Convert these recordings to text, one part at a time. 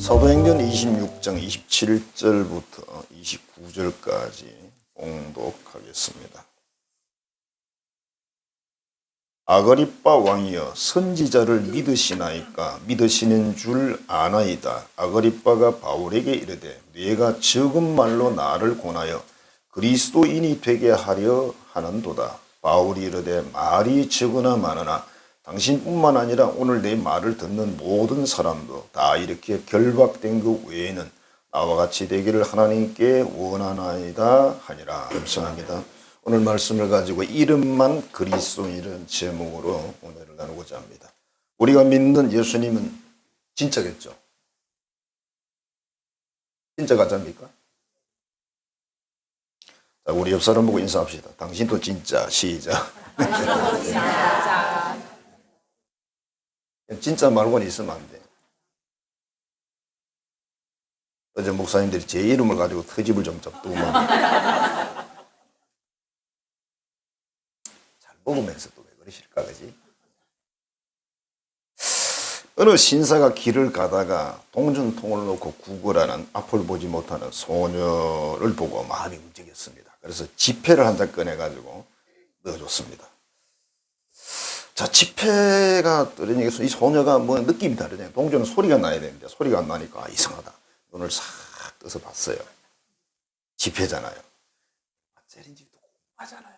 사도행전 26장 27절부터 29절까지 봉독하겠습니다. 아그리빠 왕이여, 선지자를 믿으시나이까? 믿으시는 줄 아나이다. 아그리빠가 바울에게 이르되, 네가 적은 말로 나를 권하여 그리스도인이 되게 하려 하는도다. 바울이 이르되, 말이 적으나 많으나 당신뿐만 아니라 오늘 내 말을 듣는 모든 사람도 다 이렇게 결박된 것 외에는 나와 같이 되기를 하나님께 원하나이다 하니라. 감사합니다. 오늘 말씀을 가지고 이름만 그리스도인이라는 제목으로 오늘을 나누고자 합니다. 우리가 믿는 예수님은 진짜겠죠? 진짜 가짜입니까? 자, 우리 옆 사람 보고 인사합시다. 당신도 진짜. 시작. 진짜 말고는 있으면 안 돼. 어제 목사님들이 제 이름을 가지고 트집을 좀 잡더구만. 잘 먹으면서 또 왜 그러실까, 그지? 어느 신사가 길을 가다가 동전통을 놓고 구걸하는 앞을 보지 못하는 소녀를 보고 마음이 움직였습니다. 그래서 지폐를 한 장 꺼내가지고 넣어줬습니다. 자, 지폐가 떨어지니까 이 소녀가 뭐 느낌이 다르잖아요. 동전은 소리가 나야 되는데 소리가 안 나니까 이상하다. 눈을 싹 떠서 봤어요. 지폐잖아요. 젤인지도 궁금하잖아요.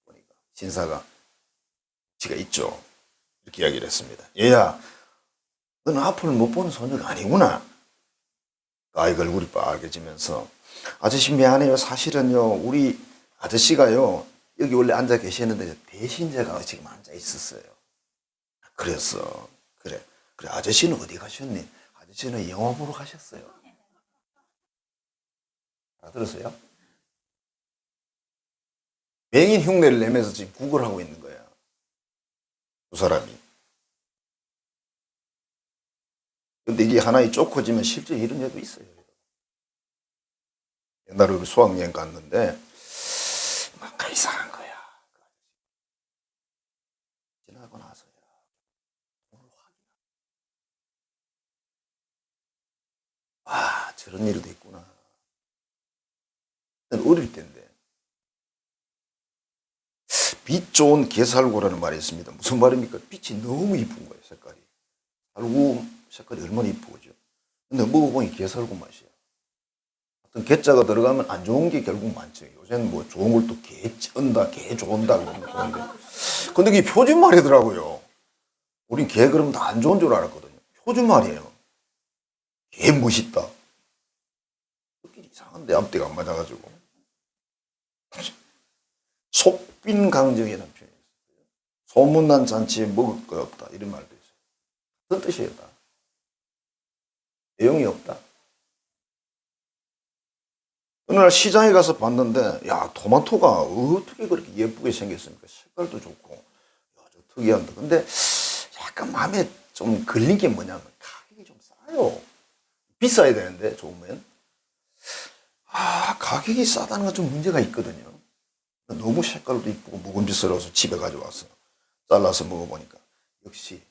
보니까 신사가 지가 있죠. 이렇게 이야기를 했습니다. 얘야, 너는 앞을 못 보는 소녀가 아니구나. 아이가 얼굴이 빨개지면서, 아저씨 미안해요. 사실은요, 우리 아저씨가요, 여기 원래 앉아 계시는데 대신 제가 지금 앉아 있었어요. 그랬어. 그래. 아저씨는 어디 가셨니? 아저씨는 영화 보러 가셨어요. 알아들었어요? 맹인 흉내를 내면서 지금 구걸하고 있는 거야. 두 사람이. 근데 이게 하나의 쪼커지면 실제 이런 일도 있어요. 옛날에 우리 수학여행 갔는데 뭔가 이상한 거야. 지나고 나서야 오늘 와, 저런 일도 있구나. 어릴 때인데. 빛 좋은 게살구라는 말이 있습니다. 무슨 말입니까? 빛이 너무 이쁜 거예요, 색깔이. 살구 색깔이 얼마나 이쁘죠. 근데 먹어보니 게살구 맛이야. 어떤 게자가 들어가면 안 좋은 게 결국 많죠. 요새는 뭐 좋은 걸 또 게 쩐다, 게 좋은다 그러면 좋은데. 근데 그게 표준말이더라고요. 우린 게 그러면 다 안 좋은 줄 알았거든요. 표준말이에요. 게 멋있다. 그게 이상한데 앞뒤가 안 맞아가지고. 속빈강정이라는 표현이 있어요. 소문난 잔치에 먹을 거 없다. 이런 말도 있어요. 어떤 뜻이에요? 다? 내용이 없다. 어느 날 시장에 가서 봤는데, 야, 토마토가 어떻게 그렇게 예쁘게 생겼습니까? 색깔도 좋고, 아주 특이한다. 근데 약간 마음에 좀 걸린 게 뭐냐면, 가격이 좀 싸요. 비싸야 되는데, 좋으면. 가격이 싸다는 건 좀 문제가 있거든요. 너무 색깔도 이쁘고 먹음직스러워서 집에 가져와서 잘라서 먹어보니까, 역시,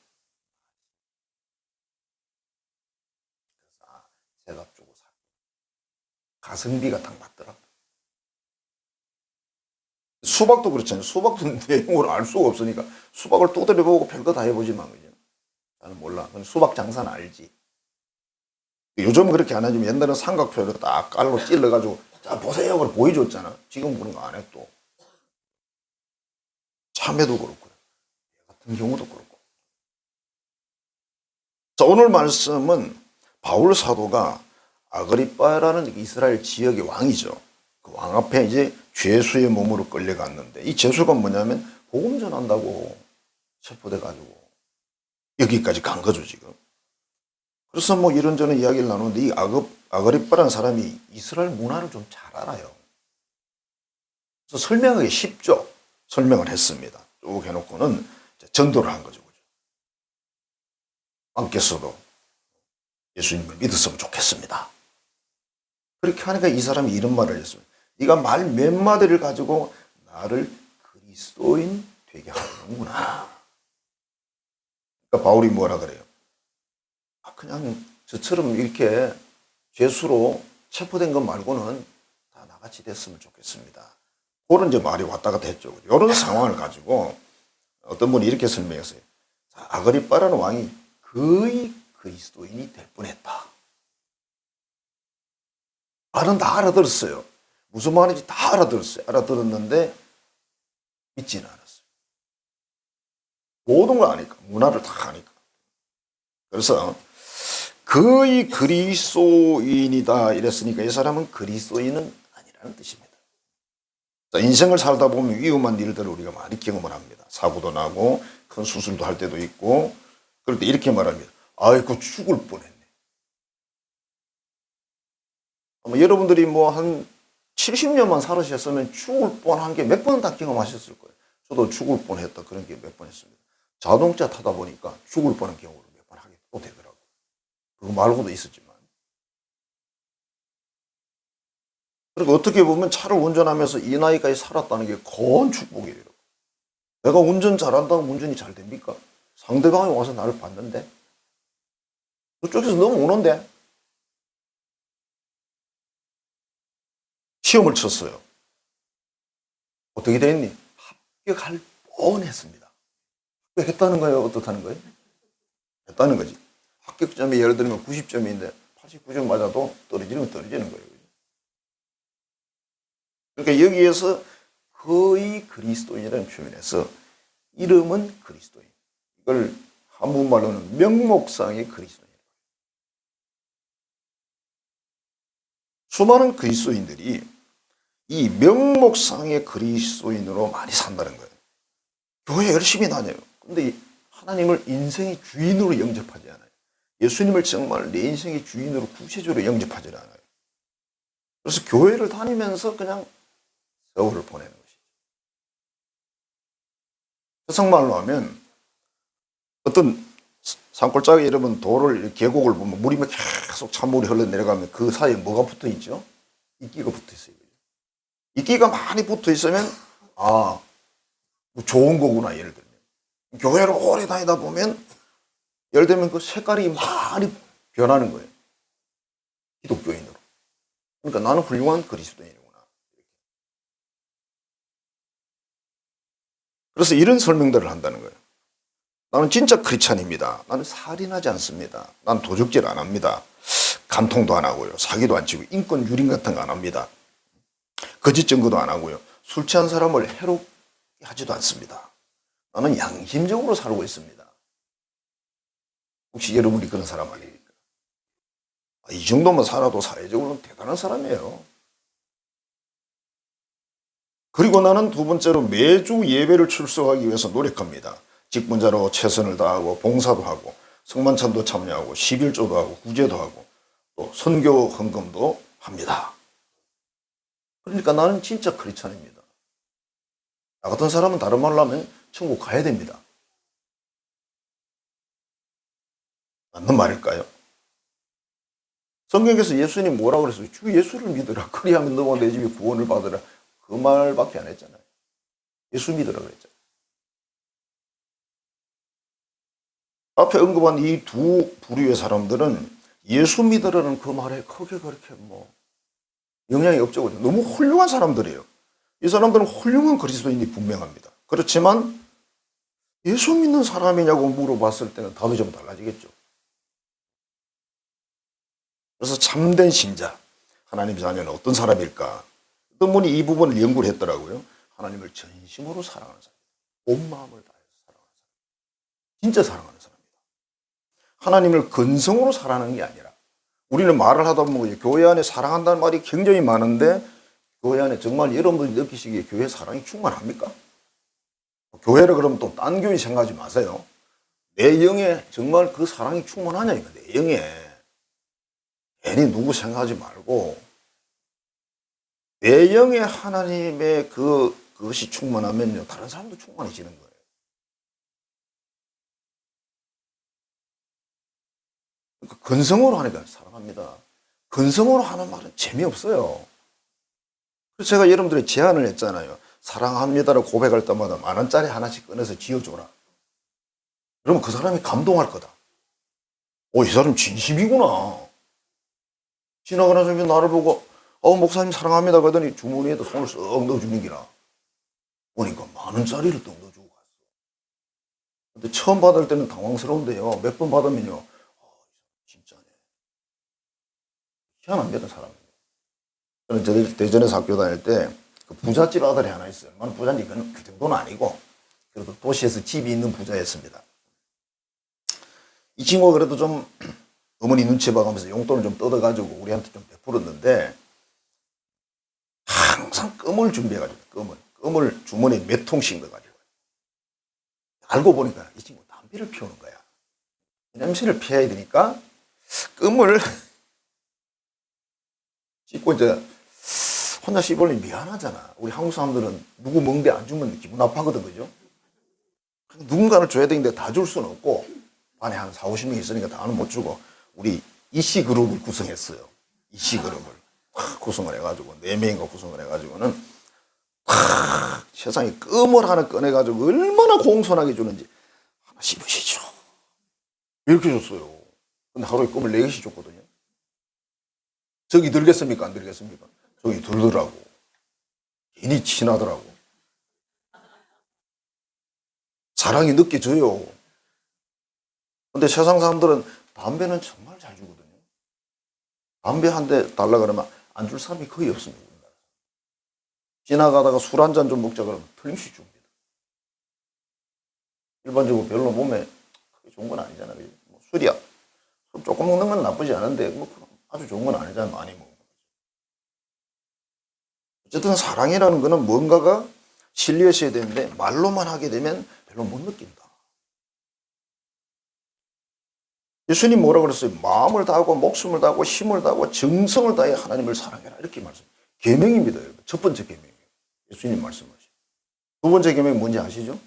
제가 주고 사. 가성비가 딱 맞더라. 수박도 그렇잖아요. 수박도 내용을 알 수가 없으니까 수박을 두드려보고 별거 다 해보지만, 그죠? 나는 몰라. 수박 장사는 알지. 요즘은 그렇게 안 하지만 옛날에는 삼각표를 딱 깔로 찔러가지고, 자, 보세요. 그걸 보여줬잖아. 지금 그런 거 안 해, 또. 참외도 그렇고요. 같은 경우도 그렇고. 자, 오늘 말씀은 바울 사도가 아그리빠라는 이스라엘 지역의 왕이죠. 그 왕 앞에 이제 죄수의 몸으로 끌려갔는데, 이 죄수가 뭐냐면 복음 전한다고 체포돼가지고 여기까지 간 거죠, 지금. 그래서 뭐 이런저런 이야기를 나누는데, 이 아그리빠라는 사람이 이스라엘 문화를 좀 잘 알아요. 그래서 설명하기 쉽죠. 설명을 했습니다. 쭉 해놓고는 전도를 한 거죠. 왕께서도 예수님을 믿었으면 좋겠습니다. 그렇게 하니까 이 사람이 이런 말을 했습니다. 네가 말 몇 마디를 가지고 나를 그리스도인 되게 하는구나. 그러니까 바울이 뭐라 그래요? 그냥 저처럼 이렇게 죄수로 체포된 것 말고는 다 나같이 됐으면 좋겠습니다. 그런 이제 말이 왔다 갔다 했죠. 이런 상황을 가지고 어떤 분이 이렇게 설명했어요. 아그리빠라는 왕이 거의 그리스도인이 될 뻔했다. 말은 다 알아들었어요. 무슨 말인지 다 알아들었어요. 알아들었는데 믿지는 않았어요. 모든 걸 아니까, 문화를 다 아니까. 그래서 거의 그리스도인이다 이랬으니까 이 사람은 그리스도인은 아니라는 뜻입니다. 인생을 살다 보면 위험한 일들을 우리가 많이 경험을 합니다. 사고도 나고 큰 수술도 할 때도 있고 그럴 때 이렇게 말합니다. 아이고 죽을 뻔했네. 여러분들이 뭐 한 70년만 살으셨으면 죽을 뻔한 게 몇 번 다 경험하셨을 거예요. 저도 죽을 뻔했다 그런 게 몇 번 했습니다. 자동차 타다 보니까 죽을 뻔한 경우를 몇 번 하게 또 되더라고요. 그거 말고도 있었지만. 그리고 어떻게 보면 차를 운전하면서 이 나이까지 살았다는 게 큰 축복이에요. 내가 운전 잘한다면 운전이 잘 됩니까? 상대방이 와서 나를 봤는데 그쪽에서 넘어오는데 시험을 쳤어요. 어떻게 됐니? 합격할 뻔했습니다. 합격했다는 거예요? 어떻다는 거예요? 했다는 거지. 합격점이 예를 들면 90점인데 89점 맞아도 떨어지는 건 떨어지는 거예요. 그러니까 여기에서 거의 그리스도인이라는 표현에서 이름은 그리스도인. 이걸 한국말로는 명목상의 그리스도인. 수많은 그리스도인들이 이 명목상의 그리스도인으로 많이 산다는 거예요. 교회 열심히 다녀요. 근데 하나님을 인생의 주인으로 영접하지 않아요. 예수님을 정말 내 인생의 주인으로 구세주로 영접하지 않아요. 그래서 교회를 다니면서 그냥 세월을 보내는 것이죠. 세상말로 하면 어떤 산골짜기 여러분 도를 계곡을 보면 물이 계속 찬물이 흘러내려가면 그 사이에 뭐가 붙어 있죠? 이끼가 붙어 있어요. 이끼가 많이 붙어 있으면 뭐 좋은 거구나 예를 들면. 교회를 오래 다니다 보면 예를 들면 그 색깔이 많이 변하는 거예요. 기독교인으로. 그러니까 나는 훌륭한 그리스도인이구나. 그래서 이런 설명들을 한다는 거예요. 나는 진짜 크리스찬입니다. 나는 살인하지 않습니다. 난 도적질 안 합니다. 간통도 안 하고요. 사기도 안 치고 인권 유린 같은 거 안 합니다. 거짓 증거도 안 하고요. 술 취한 사람을 해롭게 하지도 않습니다. 나는 양심적으로 살고 있습니다. 혹시 여러분이 그런 사람 아닙니까? 이 정도만 살아도 사회적으로는 대단한 사람이에요. 그리고 나는 두 번째로 매주 예배를 출석하기 위해서 노력합니다. 직분자로 최선을 다하고 봉사도 하고 성만찬도 참여하고 11조도 하고 구제도 하고 또 선교 헌금도 합니다. 그러니까 나는 진짜 크리스찬입니다. 나 같은 사람은 다른 말로 하면 천국 가야 됩니다. 맞는 말일까요? 성경에서 예수님 뭐라고 그랬어요? 주 예수를 믿으라. 그리하면 너와 내 집이 구원을 받으라. 그 말밖에 안 했잖아요. 예수 믿으라 그랬잖아요. 앞에 언급한 이 두 부류의 사람들은 예수 믿으라는 그 말에 크게 그렇게 영향이 없죠. 너무 훌륭한 사람들이에요. 이 사람들은 훌륭한 그리스도인이 분명합니다. 그렇지만 예수 믿는 사람이냐고 물어봤을 때는 답이 좀 달라지겠죠. 그래서 참된 신자, 하나님 자녀는 어떤 사람일까? 어떤 분이 이 부분을 연구를 했더라고요. 하나님을 전심으로 사랑하는 사람, 온 마음을 다해서 사랑하는 사람, 진짜 사랑하는 사람입니다. 하나님을 근성으로 사랑하는 게 아니라 우리는 말을 하다 보면 교회 안에 사랑한다는 말이 굉장히 많은데 교회 안에 정말 여러분들이 느끼시기에 교회 사랑이 충만합니까? 교회를 그러면 또 딴 교회 생각하지 마세요. 내 영에 정말 그 사랑이 충만하냐 이거 내 영에. 괜히 누구 생각하지 말고 내 영에 하나님의 그것이 충만하면요 다른 사람도 충만해지는 거예요. 그러니까 근성으로 하니까 사랑합니다. 근성으로 하는 말은 재미없어요. 그래서 제가 여러분들이 제안을 했잖아요. 사랑합니다를 고백할 때마다 10,000원짜리 하나씩 꺼내서 지어줘라. 그러면 그 사람이 감동할 거다. 이 사람 진심이구나. 지나가는 사람이 나를 보고 목사님 사랑합니다 그러더니 주머니에다 손을 쓱 넣어주는 기라. 보니까 10,000원짜리를 또 넣어주고 갔어. 근데 처음 받을 때는 당황스러운데요. 몇 번 받으면요. 진짜네. 희한합니다, 사람이. 저는 대전에서 학교 다닐 때 그 부잣집 아들이 하나 있어요. 얼마나 부자인지 그 정도는 아니고 그래도 도시에서 집이 있는 부자였습니다. 이 친구가 그래도 좀 어머니 눈치 봐가면서 용돈을 좀 뜯어가지고 우리한테 좀 베풀었는데 항상 껌을 준비해가지고 껌을 주머니에 몇 통씩 넣어가지고 알고 보니까 이 친구 담배를 피우는 거야. 냄새를 피해야 되니까 껌을 씹고 이제 혼자 씹으려니 미안하잖아. 우리 한국 사람들은 누구 먹는데 안 주면 기분 나빠하거든, 그죠? 누군가를 줘야 되는데 다 줄 수는 없고 반에 한 4, 50명 있으니까 다는 못 주고 우리 이씨 그룹을 구성했어요. 이씨 그룹을 구성을 해가지고 4명인가 구성을 해가지고는 세상에 껌을 하나 꺼내가지고 얼마나 공손하게 주는지 하나 씹으시죠. 이렇게 줬어요. 근데 하루에 껌을 4개씩 줬거든요. 저기 들겠습니까? 안 들겠습니까? 저기 들더라고. 괜히 친하더라고. 사랑이 느껴져요. 근데 세상 사람들은 담배는 정말 잘 주거든요. 담배 한 대 달라 그러면 안 줄 사람이 거의 없습니다. 지나가다가 술 한 잔 좀 먹자 그러면 틀림없이 줍니다. 일반적으로 별로 몸에 크게 좋은 건 아니잖아요. 뭐 술이야. 술 조금 먹는 건 나쁘지 않은데 뭐 아주 좋은 건 아니잖아요. 많이 먹는 거. 어쨌든 사랑이라는 거는 뭔가가 실리했어야 되는데 말로만 하게 되면 별로 못 느낀다. 예수님 뭐라 그랬어요? 마음을 다하고 목숨을 다하고 힘을 다하고 정성을 다해 하나님을 사랑해라. 이렇게 말씀. 계명입니다, 여러분. 첫 번째 계명이에요. 예수님 말씀하시죠. 두 번째 계명이 뭔지 아시죠?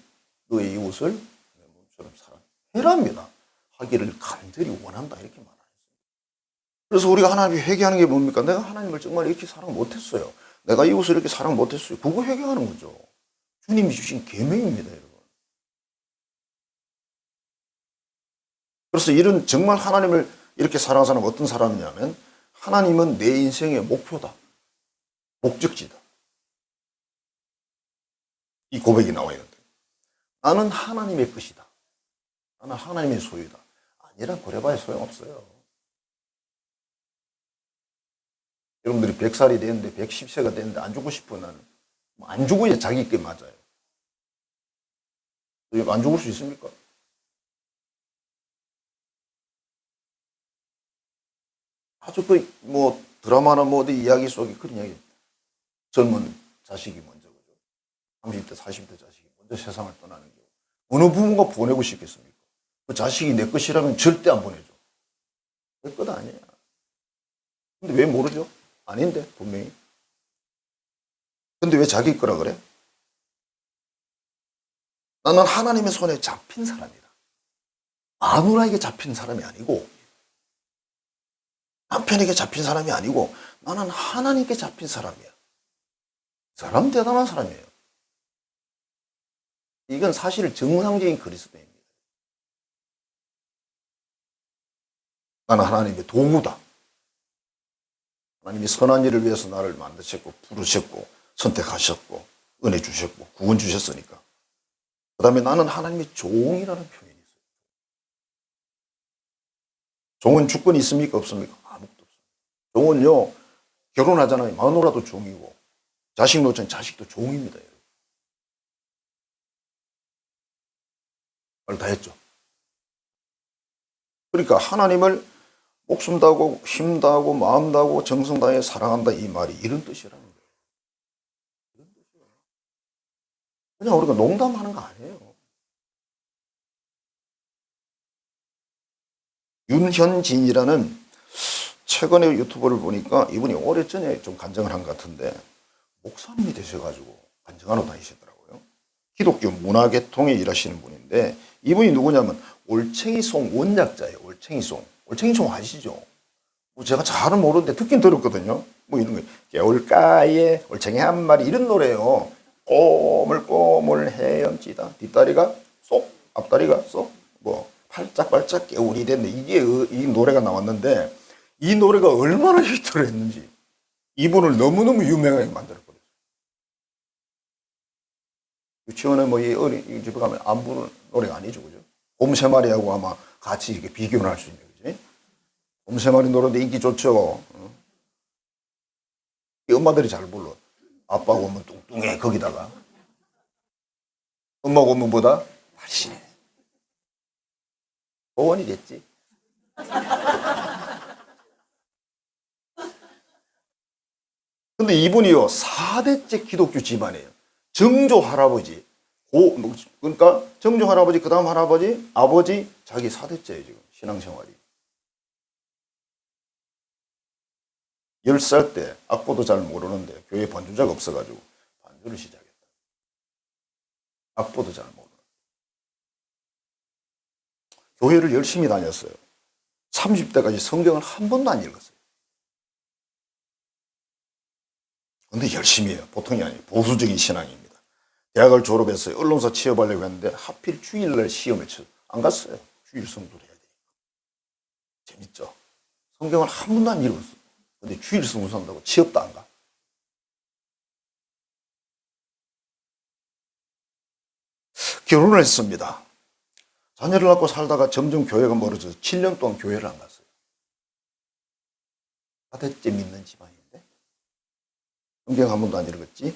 너의 이웃을 내 몸처럼 사랑해라입니다. 하기를 간절히 원한다 이렇게 말하는 거예요. 그래서 우리가 하나님이 회개하는 게 뭡니까? 내가 하나님을 정말 이렇게 사랑 못했어요. 내가 이웃을 이렇게 사랑 못했어요. 그거 회개하는 거죠. 주님이 주신 계명입니다, 여러분. 그래서 이런 정말 하나님을 이렇게 사랑하는 사람은 어떤 사람이냐면 하나님은 내 인생의 목표다. 목적지다. 이 고백이 나와 있는데 나는 하나님의 것이다. 나는 하나님의 소유다. 아니라 그래봐야 소용없어요. 여러분들이 100살이 됐는데 110세가 됐는데 안 죽고 싶어 나는. 안 죽어야 자기 게 맞아요. 안 죽을 수 있습니까? 아주 뭐 드라마나 뭐 어디 이야기 속에 그런 이야기. 젊은 자식이 먼저 그죠. 30대, 40대 자식이 먼저 세상을 떠나는 경우. 어느 부모가 보내고 싶겠습니까? 그 자식이 내 것이라면 절대 안 보내죠. 내 것 아니야. 근데 왜 모르죠? 아닌데 분명히. 근데 왜 자기 거라 그래? 나는 하나님의 손에 잡힌 사람이다. 마누라에게 잡힌 사람이 아니고 남편에게 잡힌 사람이 아니고 나는 하나님께 잡힌 사람이야. 사람 대단한 사람이에요. 이건 사실 정상적인 그리스도입니다. 나는 하나님의 도구다. 하나님이 선한 일을 위해서 나를 만드셨고 부르셨고 선택하셨고 은혜 주셨고 구원 주셨으니까. 그 다음에 나는 하나님의 종이라는 표현이 있어요. 종은 주권이 있습니까? 없습니까? 아무것도 없어요. 종은요, 결혼하잖아요. 마누라도 종이고, 자식 놓자니 자식도 종입니다. 말 다 했죠. 그러니까 하나님을 목숨 다하고 힘 다하고 마음 다하고 정성 다해 사랑한다 이 말이 이런 뜻이라는 거예요. 이런 뜻이에요. 그냥 우리가 농담하는 거 아니에요. 윤현진이라는 최근에 유튜브를 보니까 이분이 오래전에 좀 간증을 한 것 같은데 목사님이 되셔가지고 간증하러 다니시더라고요. 기독교 문화계통에 일하시는 분인데 이분이 누구냐면 올챙이송 원작자예요. 올챙이송. 올챙이송 아시죠? 뭐 제가 잘은 모르는데 듣긴 들었거든요. 뭐 이런 거 개울가에 올챙이 한 마리 이런 노래예요. 꼬물꼬물 헤엄치다 뒷다리가 쏙 앞다리가 쏙 뭐 발짝발짝 깨울이 됐네. 이게 이 노래가 나왔는데 이 노래가 얼마나 히트를 했는지 이분을 너무너무 유명하게 만들어버렸어요. 유치원에 뭐 이 어린 집에 가면 안 부르는 노래가 아니죠, 그죠? 곰 세 마리하고 아마 같이 이렇게 비교를 할 수 있는 거지. 곰 세 마리 노래도 인기 좋죠. 이 엄마들이 잘 불러. 아빠가 오면 뚱뚱해 거기다가 엄마가 오면 보다 날씬해. 보원이 됐지. 근데 이분이요 4대째 기독교 집안이에요. 정조 할아버지, 그러니까 정조 할아버지, 그 다음 할아버지, 아버지, 자기 4대째예요 지금 신앙생활이. 10살 때 악보도 잘 모르는데 교회 반주자가 없어가지고 반주를 시작했다. 악보도 잘 모르는. 교회를 열심히 다녔어요. 30대까지 성경을 한 번도 안 읽었어요. 근데 열심히 해요. 보통이 아니에요. 보수적인 신앙입니다. 대학을 졸업했어요. 언론사 취업하려고 했는데 하필 주일날 시험을 쳐서 안 갔어요. 주일 성수를 해야 되니까. 재밌죠? 성경을 한 번도 안 읽었어요. 근데 주일 성수 한다고 취업도 안 가. 결혼을 했습니다. 자녀를 낳고 살다가 점점 교회가 멀어져서 7년 동안 교회를 안 갔어요. 4대째 믿는 집안인데 성경 한 번도 안 읽었지.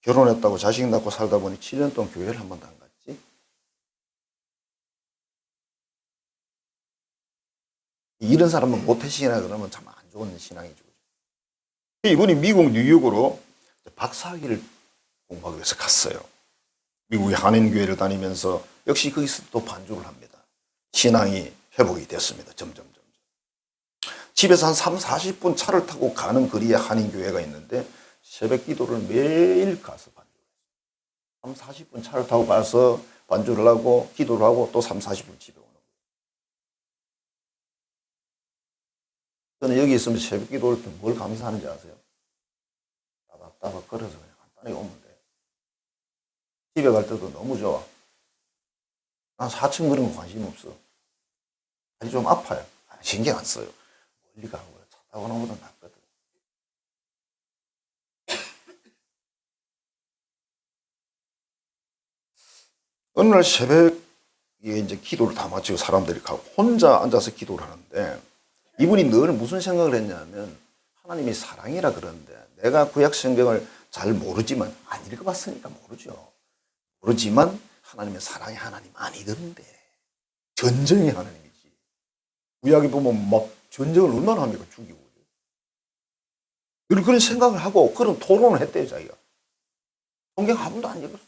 결혼했다고 자식 낳고 살다 보니 7년 동안 교회를 한 번도 안 갔지. 이런 사람은 모태신이라 그러면 참 안 좋은 신앙이죠. 이분이 미국 뉴욕으로 박사학위를 공부하기 위해서 갔어요. 미국의 한인교회를 다니면서 역시 거기서 또 반주를 합니다. 신앙이 회복이 됐습니다. 점점. 집에서 한 3, 40분 차를 타고 가는 거리에 한인교회가 있는데 새벽 기도를 매일 가서 반주를 해요. 3, 40분 차를 타고 가서 반주를 하고 기도를 하고 또 3, 40분 집에 오는 거예요. 저는 여기 있으면 새벽 기도를 때 뭘 감사하는지 아세요? 따박따박 걸어서 그냥 간단하게 오면 돼. 집에 갈 때도 너무 좋아. 난 4층 그런 거 관심 없어. 다리 좀 아파요. 신경 안 써요. 멀리 가고 차 타고 오는 것보다 낫거든. 어느 날 새벽에 이제 기도를 다 마치고 사람들이 가고 혼자 앉아서 기도를 하는데 이분이 늘 무슨 생각을 했냐면 하나님이 사랑이라 그러는데 내가 구약 성경을 잘 모르지만 안 읽어봤으니까 모르죠. 모르지만 하나님은 사랑의 하나님 아니던데 전쟁의 하나님이지. 구약에 보면 막 전쟁을 얼마나 합니까? 죽이고. 늘 그런 생각을 하고 그런 토론을 했대요 자기가. 성경 한 번도 안 읽었어.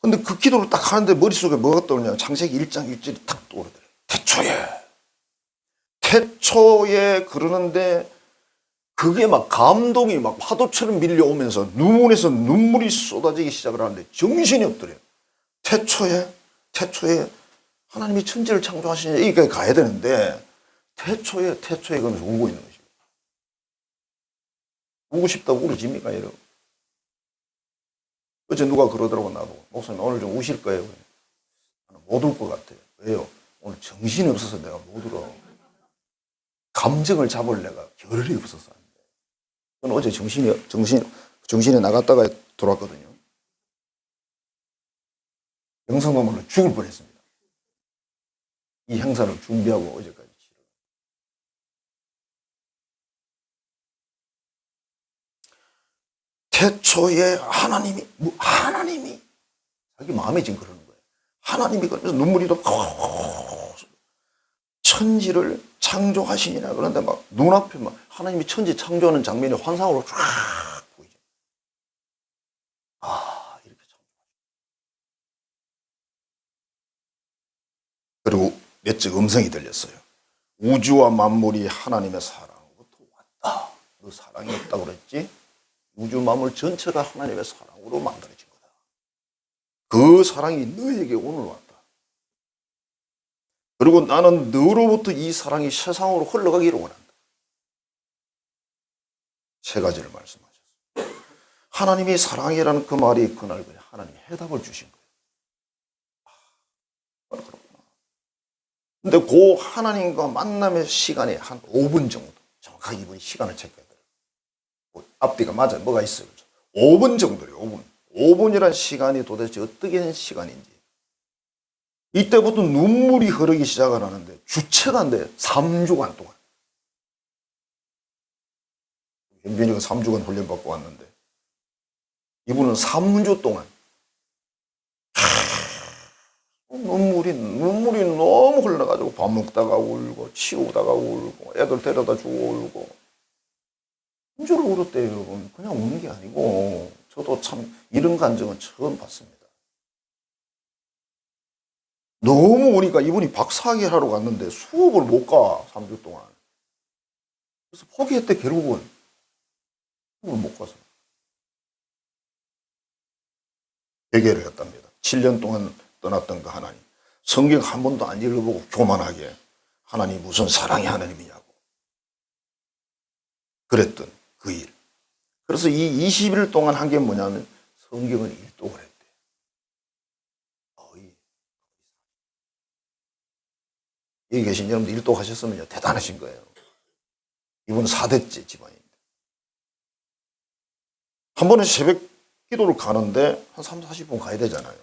근데 그 기도를 딱 하는데 머릿속에 뭐가 떠오르냐. 창세기 1장 1절이 탁 떠오르더래. 태초에 그러는데 그게 막 감동이 막 파도처럼 밀려오면서 눈물에서 눈물이 쏟아지기 시작을 하는데 정신이 없더래요. 태초에 하나님이 천지를 창조하시니 여기까지 가야 되는데 태초에 그러면서 울고 있는 것이고. 울고 싶다고 울어집니까 여러분? 어제 누가 그러더라고 나보고. 목사님 오늘 좀 우실 거예요. 나는 못 울 것 같아요. 왜요? 오늘 정신이 없어서 내가 못 울어. 감정을 잡을 내가 겨를이 없어서 안 돼. 저는 어제 정신이 나갔다가 돌아왔거든요. 영상만으로 죽을 뻔했습니다. 이 행사를 준비하고 어제까지. 태초에 하나님이 자기 마음에 지금 그러는 거예요. 하나님이 그러면서 눈물이 또 천지를 창조하시니라 그런데 막 눈앞에 막 하나님이 천지 창조하는 장면이 환상으로 쫙 보이죠. 아, 이렇게 창조. 그리고 몇째 음성이 들렸어요. 우주와 만물이 하나님의 사랑으로부터 왔다. 너 사랑이 없다고 그랬지? 우주 만물 전체가 하나님의 사랑으로 만들어진 거다. 그 사랑이 너에게 오늘 왔다. 그리고 나는 너로부터 이 사랑이 세상으로 흘러가기를 원한다. 세 가지를 말씀하셨어요. 하나님이 사랑이라는 그 말이 그날 그냥 하나님이 해답을 주신 거예요. 근데 그 하나님과 만남의 시간이 한 5분 정도, 정확하게 이분이 시간을 체크해야 돼요. 앞뒤가 맞아요. 뭐가 있어요. 5분 정도래요. 5분. 5분이란 시간이 도대체 어떻게 된 시간인지. 이때부터 눈물이 흐르기 시작을 하는데 주체가 안 돼요. 3주간 동안. 현빈이가 3주간 훈련받고 왔는데 이분은 3주 동안 눈물이 너무 흘러가지고 밥 먹다가 울고 치우다가 울고 애들 데려다 주고 울고 힘주를 울었대요. 여러분. 그냥 우는 게 아니고 저도 참 이런 감정은 처음 봤습니다. 너무 우니까 이분이 박사학위 하러 갔는데 수업을 못 가. 3주 동안. 그래서 포기했대. 결국은 수업을 못 가서 회개를 했답니다. 7년 동안 떠났던 그 하나님. 성경 한 번도 안 읽어보고 교만하게 하나님 무슨 사랑의 하나님이냐고 그랬던 그 일. 그래서 이 20일 동안 한 게 뭐냐면 성경을 일독을 했대. 여기 계신 여러분들 일독하셨으면 대단하신 거예요. 이분은 4대째 집안입니다. 한 번은 새벽 기도를 가는데 한 3, 40분 가야 되잖아요.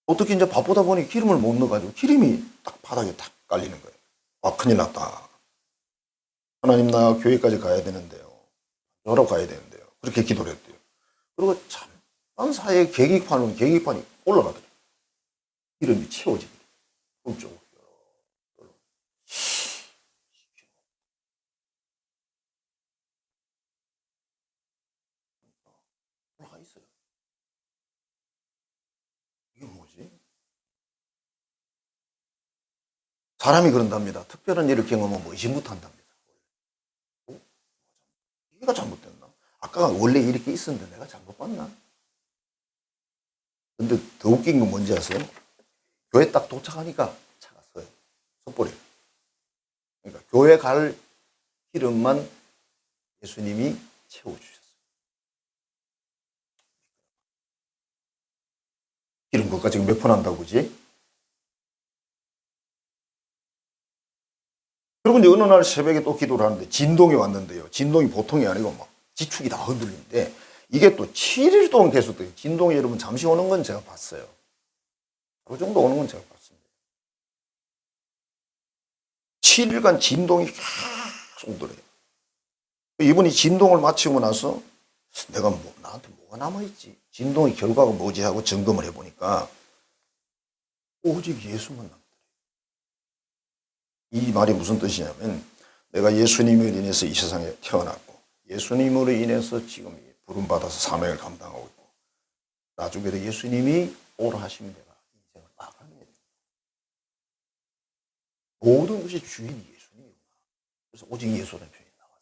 어떻게 이제 바쁘다 보니 기름을 못 넣어가지고 기름이 딱 바닥에 딱 깔리는 거예요. 아, 큰일 났다. 하나님, 나 교회까지 가야 되는데요. 여러 가야 되는데요. 그렇게 기도를 했대요. 그리고 잠깐 사이에 계기판이 올라가더라고요. 기름이 채워지더라고요. 꿈쪽으로. 올라가 있어요. 이게 뭐지? 사람이 그런답니다. 특별한 일을 경험하면 의심부터 한답니다. 이가 잘못됐나? 아까 원래 이렇게 있었는데 내가 잘못 봤나? 근데 더 웃긴 건 뭔지 아세요? 교회 딱 도착하니까 차가 서요. 서버려요. 그러니까 교회 갈 기름만 예수님이 채워주셨어요. 기름 그것까지 몇 푼 한다고 그지? 그리고 이제 어느 날 새벽에 또 기도를 하는데 진동이 왔는데요. 진동이 보통이 아니고 막 지축이 다 흔들리는데 이게 또 7일 동안 계속돼요. 진동이 여러분 잠시 오는 건 제가 봤어요. 그 정도 오는 건 제가 봤습니다. 7일간 진동이 계속 오더래요. 이분이 진동을 마치고 나서 내가 나한테 뭐가 남아있지? 진동의 결과가 뭐지 하고 점검을 해보니까 오직 예수만 남더래요. 이 말이 무슨 뜻이냐면 내가 예수님을 인해서 이 세상에 태어났고 예수님으로 인해서 지금 부름받아서 사명을 감당하고 있고 나중에도 예수님이 오라 하시면 내가 인생을 나가는 거예요. 모든 것이 주인이 예수님이구나. 그래서 오직 예수라는 표현이 나왔어요.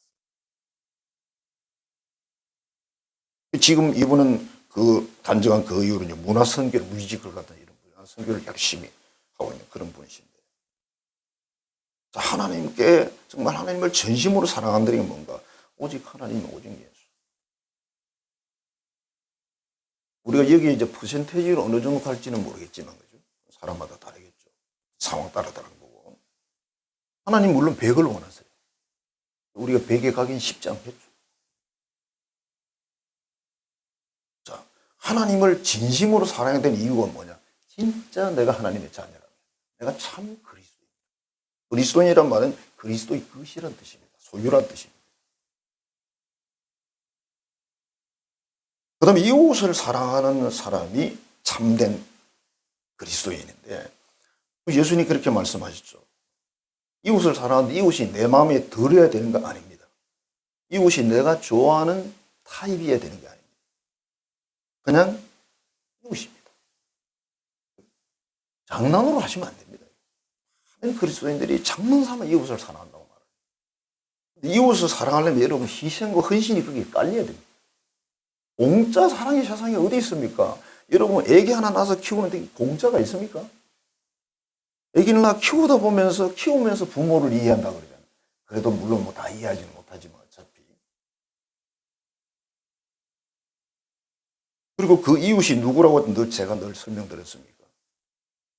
지금 이분은 그 단정한 그 이후로 문화선교를 뮤지컬 같은 이런 문화선교를 열심히 하고 있는 그런 분이신데 하나님께 정말 하나님을 전심으로 사랑한다는 게 뭔가? 오직 하나님, 오직 예수. 우리가 여기 이제 퍼센테이지로 어느 정도 갈지는 모르겠지만, 그죠? 사람마다 다르겠죠. 상황 따라 다른 거고. 하나님 물론 100을 원하세요. 우리가 100에 가긴 쉽지 않겠죠. 자, 하나님을 진심으로 사랑해야 되는 이유가 뭐냐? 진짜 내가 하나님의 자녀라면. 내가 참 그리스도인이란 말은 그리스도의 것이란 뜻입니다. 소유란 뜻입니다. 그 다음에 이웃을 사랑하는 사람이 참된 그리스도인인데 예수님이 그렇게 말씀하셨죠. 이웃을 사랑하는데 이웃이 내 마음에 들어야 되는 거 아닙니다. 이웃이 내가 좋아하는 타입이어야 되는 게 아닙니다. 그냥 이웃입니다. 장난으로 하시면 안 됩니다. 그리스도인들이 장난 삼아 이웃을 사랑한다고 말해요. 이웃을 사랑하려면 여러분 희생과 헌신이 거기에 깔려야 됩니다. 공짜 사랑이 세상에 어디 있습니까? 여러분 애기 하나 낳아서 키우는데 공짜가 있습니까? 애기를 낳아 키우면서 부모를 이해한다 그러잖아요. 그래도 물론 뭐 다 이해하지는 못하지만 어차피 그리고 그 이웃이 누구라고 제가 늘 설명드렸습니까?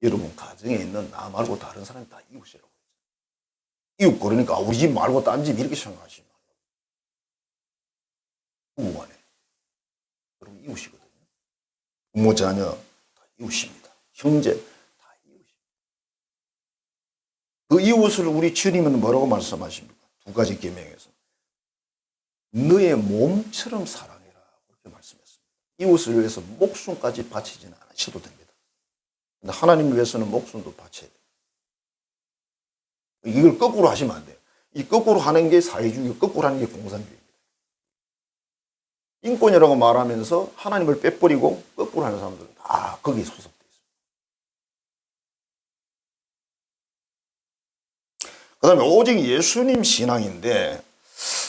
여러분 가정에 있는 나 말고 다른 사람이 다 이웃이라고. 이웃 그러니까 우리 집 말고 딴 집 이렇게 생각하시면 부부 간에 여러분 이웃이거든요. 부모 자녀 다 이웃입니다. 형제 다 이웃입니다. 그 이웃을 우리 주님은 뭐라고 말씀하십니까? 두 가지 계명에서 너의 몸처럼 사랑해라 그렇게 말씀했습니다. 이웃을 위해서 목숨까지 바치지는 않으셔도 됩니다. 근데 하나님을 위해서는 목숨도 바쳐야 돼요. 이걸 거꾸로 하시면 안 돼요. 이 거꾸로 하는 게 사회주의, 거꾸로 하는 게 공산주의입니다. 인권이라고 말하면서 하나님을 빼버리고 거꾸로 하는 사람들은 다 거기에 소속돼 있습니다. 그 다음에 오직 예수님 신앙인데,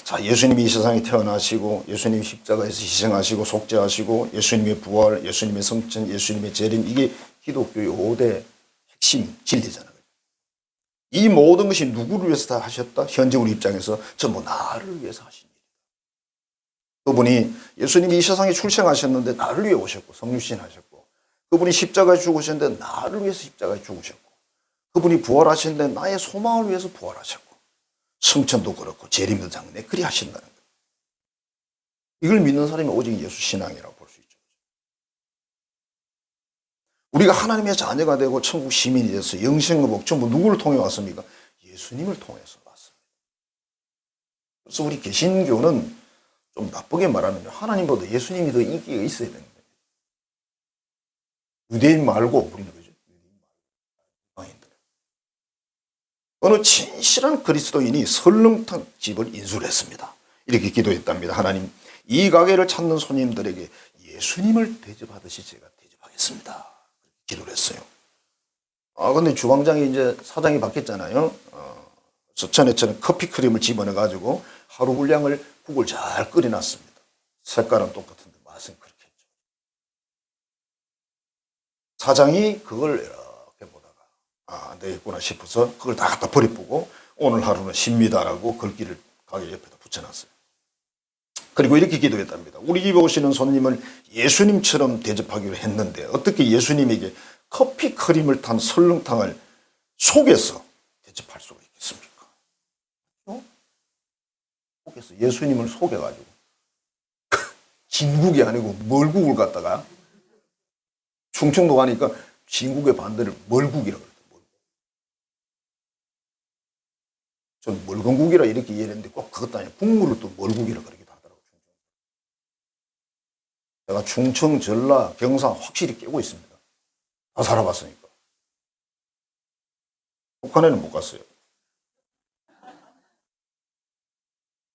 자, 예수님이 이 세상에 태어나시고, 예수님이 십자가에서 희생하시고, 속죄하시고, 예수님의 부활, 예수님의 성천, 예수님의 재림, 이게 기독교의 5대 핵심 진리잖아요. 이 모든 것이 누구를 위해서 다 하셨다? 현재 우리 입장에서 전부 나를 위해서 하신 일이다. 그분이 예수님이 이 세상에 출생하셨는데 나를 위해 오셨고 성육신하셨고, 그분이 십자가에 죽으셨는데 나를 위해서 십자가에 죽으셨고, 그분이 부활하셨는데 나의 소망을 위해서 부활하셨고, 성천도 그렇고 재림도 장래 그리 하신다는 거예요. 이걸 믿는 사람이 오직 예수 신앙이라고 볼 수 있죠. 우리가 하나님의 자녀가 되고 천국 시민이 돼서 영생의복 전부 누구를 통해 왔습니까? 예수님을 통해서 왔습니다. 그래서 우리 개신교는 좀 나쁘게 말하면 하나님보다 예수님이 더 인기가 있어야 되는 거예요. 유대인 말고 우리는 그죠? 유대인들. 어느 진실한 그리스도인이 설렁탕 집을 인수를 했습니다. 이렇게 기도했답니다. 하나님, 이 가게를 찾는 손님들에게 예수님을 대접하듯이 제가 대접하겠습니다. 기도를 했어요. 근데 주방장이 이제 사장이 바뀌었잖아요. 전에처럼 커피 크림을 집어넣어가지고 하루 분량을 국을 잘 끓여놨습니다. 색깔은 똑같은데 맛은 그렇게 했죠. 사장이 그걸 이렇게 보다가 안 되겠구나 싶어서 그걸 다 갖다 버리고 오늘 하루는 쉽니다라고 글귀를 가게 옆에다 붙여놨어요. 그리고 이렇게 기도했답니다. 우리 집에 오시는 손님을 예수님처럼 대접하기로 했는데 어떻게 예수님에게 커피 크림을 탄 설렁탕을 속에서 대접할 수가 있겠습니까? 속에서 예수님을 속여가지고 진국이 아니고 멀국을 갖다가 충청도 가니까 진국의 반대를 멀국이라고 그래요. 전 멀건국이라 이렇게 이해했는데 꼭 그것도 아니에요. 국물을 또 멀국이라고 그러기도 하더라고요. 제가 충청, 전라, 경상 확실히 깨고 있습니다. 다 살아봤으니까. 북한에는 못 갔어요.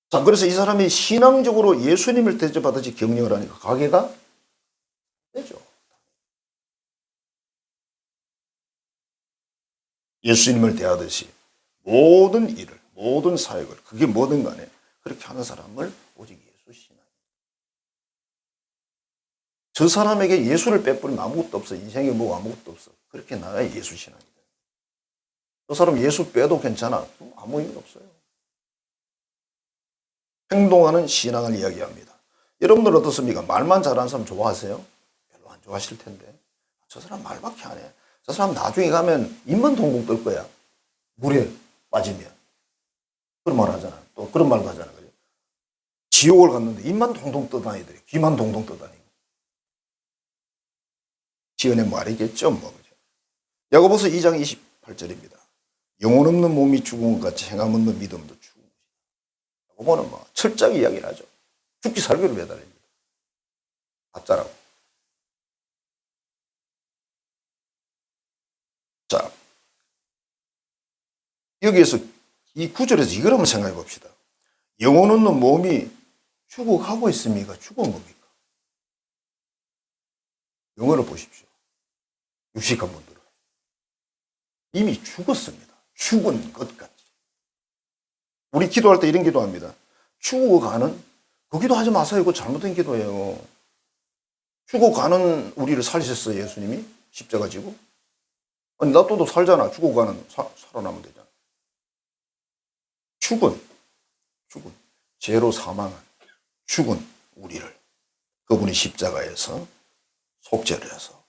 자, 그래서 이 사람이 신앙적으로 예수님을 대접하듯이 격려를 하니까 가게가 되죠. 예수님을 대하듯이 모든 일을, 모든 사역을, 그게 뭐든 간에 그렇게 하는 사람을 오직 예수 신앙. 저 사람에게 예수를 빼버리면 아무것도 없어. 인생에 뭐 아무것도 없어. 그렇게 나가야 예수 신앙이다. 저 사람 예수 빼도 괜찮아. 아무 의미 없어요. 행동하는 신앙을 이야기합니다. 여러분들 어떻습니까? 말만 잘하는 사람 좋아하세요? 별로 안 좋아하실 텐데. 저 사람 말밖에 안 해. 저 사람 나중에 가면 입만 동동 뜰 거야. 물에 빠지면. 그런 말 하잖아. 또 그런 말도 하잖아. 그죠? 지옥을 갔는데 입만 동동 떠다니더래. 귀만 동동 떠다니고. 지연의 말이겠죠. 뭐. 그죠? 야고보서 2장 28절입니다. 영혼 없는 몸이 죽은 것 같이 행함 없는 믿음도 죽은 것이다. 야고보는 뭐 철저하게 이야기를 하죠. 죽기 살기로 매달립니다. 가짜라고. 자, 여기에서 이 구절에서 이걸 한번 생각해 봅시다. 영혼 없는 몸이 죽어가고 있습니까? 죽은 겁니까? 영혼을 보십시오. 유식한 분들은 이미 죽었습니다. 죽은 것 같이. 우리 기도할 때 이런 기도합니다. 죽어가는 그 기도하지 마세요. 그거 잘못된 기도예요. 죽어가는 우리를 살리셨어요. 예수님이 십자가 지고. 아니 놔둬도 살잖아. 죽어가는 살아나면 되잖아. 죽은 죄로 사망한 죽은 우리를 그분이 십자가에서 속죄를 해서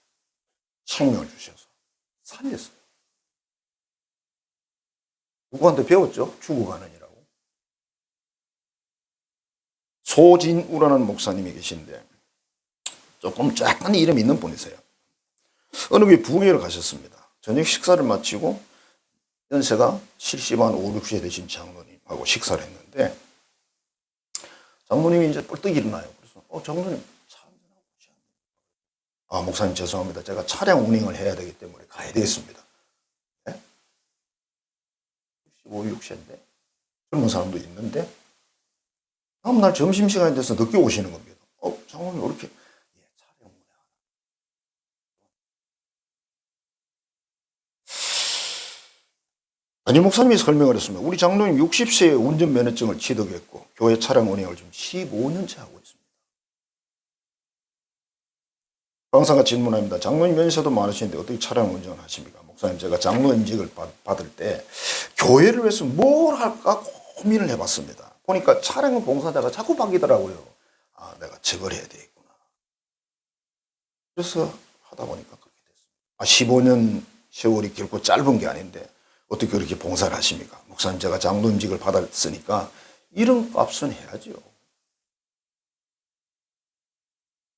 생명을 주셔서 살렸어요. 누구한테 배웠죠? 죽어가느니라고. 소진우라는 목사님이 계신데 조금 약간 이름 있는 분이세요. 어느 게 부흥회를 가셨습니다. 저녁 식사를 마치고 연세가 70, 한 5, 60세 되신 장로님하고 식사를 했는데 장로님이 이제 뻘떡 일어나요. 그래서 장로님 차 한잔하고 오시죠. 목사님 죄송합니다. 제가 차량 운행을 해야 되기 때문에 가야 되겠습니다. 네? 65, 60세인데 젊은 사람도 있는데 다음날 점심시간이 돼서 늦게 오시는 겁니다. 장로님 왜 이렇게 차량 운행 담임 목사님이 설명을 했습니다. 우리 장로님 60세에 운전면허증을 취득했고 교회 차량 운행을 지금 15년째 하고 있습니다. 강사가 질문합니다. 장로님 연세도 많으신데 어떻게 차량 운전을 하십니까? 목사님, 제가 장로 임직을 받을 때 교회를 위해서 뭘 할까 고민을 해봤습니다. 보니까 차량 봉사자가 자꾸 바뀌더라고요. 내가 저걸 해야 되겠구나. 그래서 하다 보니까 그렇게 됐습니다. 15년 세월이 결코 짧은 게 아닌데 어떻게 그렇게 봉사를 하십니까? 목사님, 제가 장로 임직을 받았으니까 이런 값은 해야죠.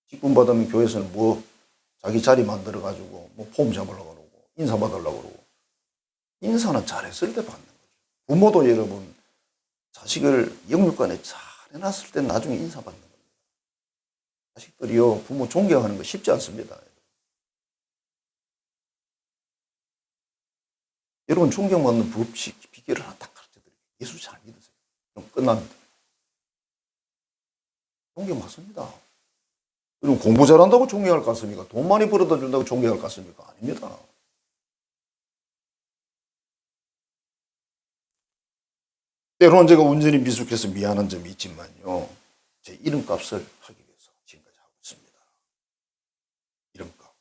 직분 받으면 교회에서는 자기 자리 만들어가지고 폼 잡으려고 그러고 인사 받으려고 그러고, 인사는 잘했을 때 받는 거죠. 부모도 여러분 자식을 영육간에 잘 해놨을 때 나중에 인사 받는 겁니다. 자식들이요 부모 존경하는 거 쉽지 않습니다. 여러분 존경받는 법칙 비결을 하나 딱 가르쳐드려요. 예수 잘 믿으세요. 그럼 끝납니다. 존경받습니다. 그럼 공부 잘한다고 존경할 것 같습니까? 돈 많이 벌어다 준다고 존경할 것 같습니까? 아닙니다. 때로는 제가 운전이 미숙해서 미안한 점이 있지만요. 제 이름값을 하기 위해서 지금까지 하고 있습니다. 이름값.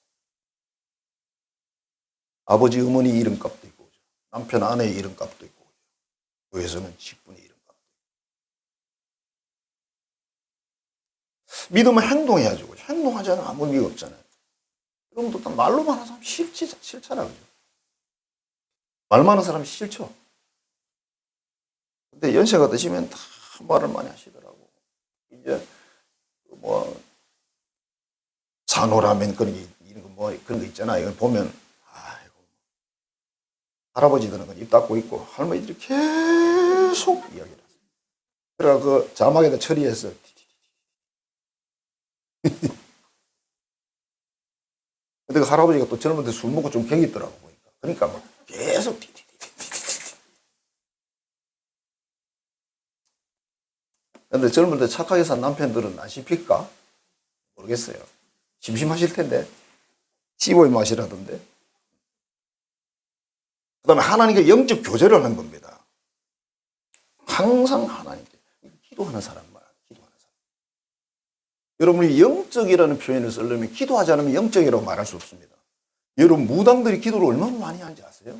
아버지 어머니 이름값도 있고 남편 아내의 이름값도 있고 교회에서는 직분의 이름값도 있고. 믿으면 행동해야죠. 행동하지 않으면 아무 의미가 없잖아요. 여러분도 딱 말로만 하는 사람 싫잖아. 그죠? 말 많은 사람이 싫죠. 근데 연세가 드시면 다 말을 많이 하시더라고. 이제 산호라면 이런 거 그런 거 있잖아요. 이걸 보면 할아버지들은 입 닫고 있고 할머니들이 계속 이야기를 하세요. 그래서 그 자막에다 처리해서 근데 그 할아버지가 또 젊은 때 술 먹고 좀 갱있더라고 보니까. 그러니까 막 계속 근데 젊을 때 착하게 산 남편들은 안 씹힐까? 모르겠어요. 심심하실 텐데. 씹어야 맛이라던데. 그 다음에 하나님께 영적 교제를 하는 겁니다. 항상 하나님께. 기도하는 사람만. 기도하는 사람. 여러분이 영적이라는 표현을 쓰려면 기도하지 않으면 영적이라고 말할 수 없습니다. 여러분 무당들이 기도를 얼마나 많이 하는지 아세요?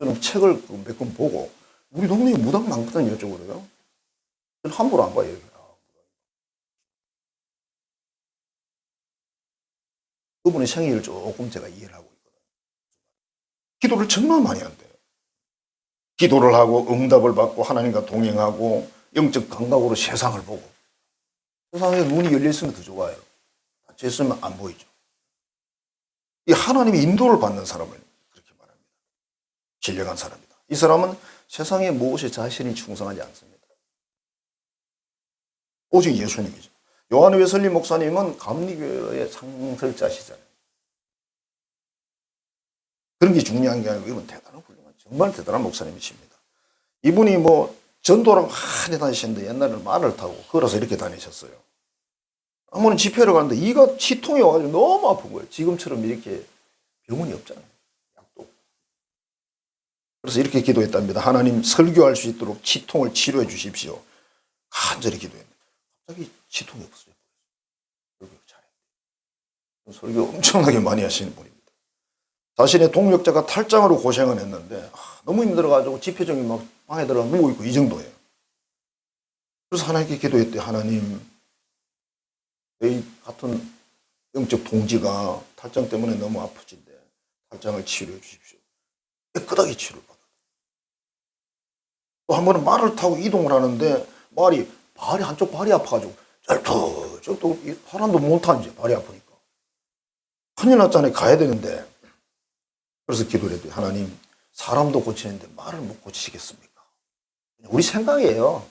저는 책을 몇 권 보고 우리 동네에 무당 많거든요. 이쪽으로요. 저는 함부로 안 봐요. 그분의 생애를 조금 제가 이해를 하고 있거든요. 기도를 정말 많이 한대요. 기도를 하고 응답을 받고 하나님과 동행하고 영적 감각으로 세상을 보고 세상에 눈이 열려있으면 더 좋아요. 닫혀있으면 안 보이죠. 이 하나님의 인도를 받는 사람을 그렇게 말합니다. 신령한 사람이다. 이 사람은 세상에 무엇에 자신이 충성하지 않습니다. 오직 예수님이죠. 요한 웨슬리 목사님은 감리교회의 창설자시잖아요. 그런 게 중요한 게 아니고 이분 대단한 훌륭한 정말 대단한 목사님이십니다. 이분이 전도랑 많이 다니셨는데 옛날에는 말을 타고 걸어서 이렇게 다니셨어요. 한번은 집회를 가는데 이가 치통이 와가지고 너무 아픈 거예요. 지금처럼 이렇게 병원이 없잖아요. 약도. 그래서 이렇게 기도했답니다. 하나님 설교할 수 있도록 치통을 치료해 주십시오. 간절히 기도했는데 갑자기 치통이 없어요. 설교 엄청나게 많이 하시는 분입니다. 자신의 동력자가 탈장으로 고생을 했는데 너무 힘들어가지고 집회정이 막 방에 들어가 누워있고 이 정도예요. 그래서 하나님께 기도했대. 하나님, 너희 같은 영적 동지가 탈장 때문에 너무 아프신데 탈장을 치료해 주십시오. 깨끗하게 치료를 받아요. 또 한 번은 말을 타고 이동을 하는데 발이 한쪽 발이 아파가지고 저도 사람도 못 타는지 발이 아프니까 큰일 났잖아요. 가야 되는데. 그래서 기도를 해도 하나님 사람도 고치는데 말을 못 고치시겠습니까? 우리 생각이에요.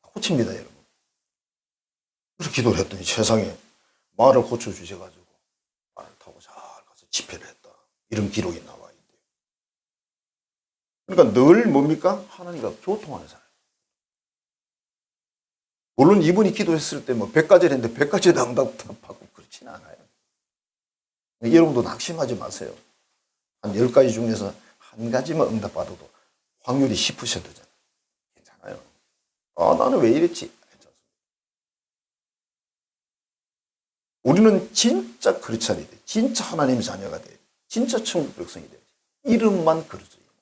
다 고칩니다, 여러분. 그래서 기도를 했더니 세상에 말을 고쳐주셔가지고 말을 타고 잘 가서 집회를 했다. 이런 기록이 나와 있대요. 그러니까 늘 뭡니까? 하나님과 교통하는 사람. 물론 이분이 기도했을 때 뭐 100가지를 했는데 100가지의 응답받고 그렇지는 않아요. 여러분도 낙심하지 마세요. 한 10가지 중에서 한 가지만 응답받아도 확률이 10%잖아요. 괜찮아요. 나는 왜 이랬지? 괜찮습니다. 우리는 진짜 크리스찬이 돼. 진짜 하나님의 자녀가 돼. 진짜 천국 백성이 돼. 이름만 그리스도인 거야.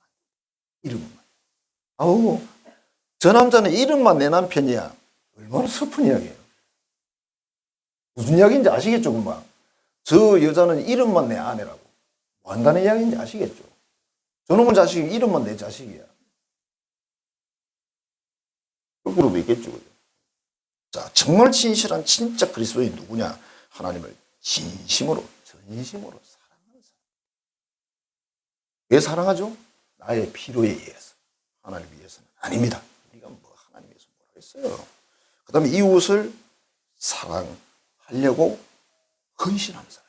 이름만. 저 남자는 이름만 내 남편이야. 얼마나 슬픈 이야기예요. 무슨 이야기인지 아시겠죠, 금방? 저 여자는 이름만 내 아내라고. 뭐 한다는 이야기인지 아시겠죠? 저놈의 자식이 이름만 내 자식이야. 거꾸로도 있겠죠. 자, 정말 진실한 진짜 그리스도인이 누구냐? 하나님을 진심으로, 전심으로 사랑하는 사람. 왜 사랑하죠? 나의 필요에 의해서. 하나님 위해서는 아닙니다. 우리가 뭐 하나님 위해서 뭐라 했어요? 그 다음에 이웃을 사랑하려고 헌신하는 사람.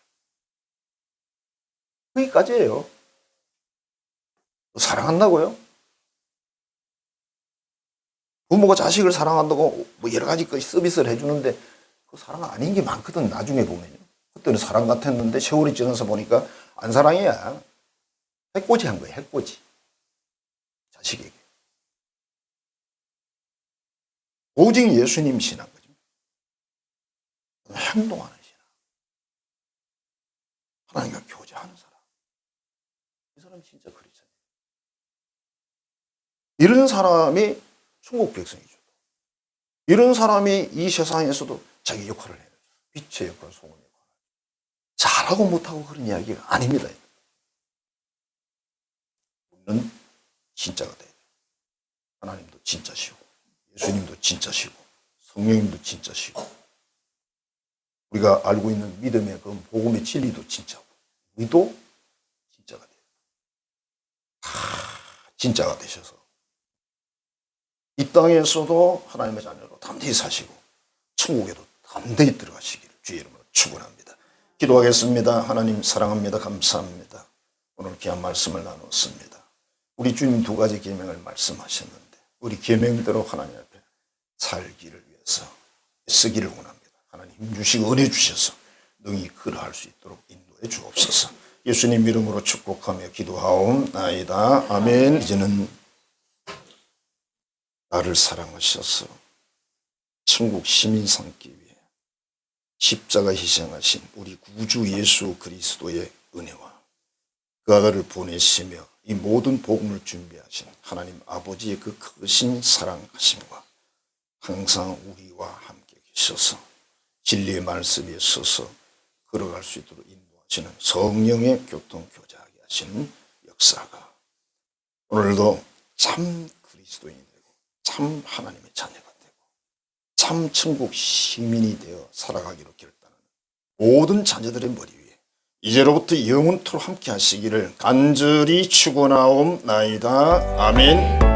거기까지예요. 사랑한다고요? 부모가 자식을 사랑한다고 뭐 여러 가지 서비스를 해주는데 그 사랑 아닌 게 많거든. 나중에 보면요. 그때는 사랑 같았는데 세월이 지나서 보니까 안 사랑이야. 해코지 한 거야. 해코지. 자식에게. 오직 예수님 신앙 거죠. 행동하는 신앙. 하나님과 교제하는 사람. 이 사람 진짜 크리스찬이에요. 이런 사람이 천국 백성이죠. 이런 사람이 이 세상에서도 자기 역할을 해요. 빛의 역할, 소금의 역할. 잘하고 못하고 그런 이야기가 아닙니다. 우리는 진짜가 돼야 돼요. 하나님도 진짜시고, 예수님도 진짜시고, 성령님도 진짜시고, 우리가 알고 있는 믿음의 그 복음의 진리도 진짜고, 우리도 진짜가 돼요. 다 진짜가 되셔서 이 땅에서도 하나님의 자녀로 담대히 사시고 천국에도 담대히 들어가시기를 주의 이름으로 축원합니다. 기도하겠습니다. 하나님 사랑합니다. 감사합니다. 오늘 귀한 말씀을 나눴습니다. 우리 주님 2가지 계명을 말씀하셨는데 우리 계명대로 하나님 앞에 살기를 위해서 쓰기를 원합니다. 하나님 힘 주시고 은혜 주셔서 능히 그러할 수 있도록 인도해 주옵소서. 예수님 이름으로 축복하며 기도하옵나이다. 아멘. 이제는 나를 사랑하셔서 천국 시민 삼기 위해 십자가 희생하신 우리 구주 예수 그리스도의 은혜와 그 아들을 보내시며 이 모든 복음을 준비하신 하나님 아버지의 그 크신 사랑하심과 항상 우리와 함께 계셔서 진리의 말씀에 서서 걸어갈 수 있도록 인도하시는 성령의 교통교제하게 하시는 역사가 오늘도 참 그리스도인이 되고 참 하나님의 자녀가 되고 참 천국 시민이 되어 살아가기로 결단하는 모든 자녀들의 머리 위에 이제로부터 영원토록 함께 하시기를 간절히 축원하옵나이다. 아멘.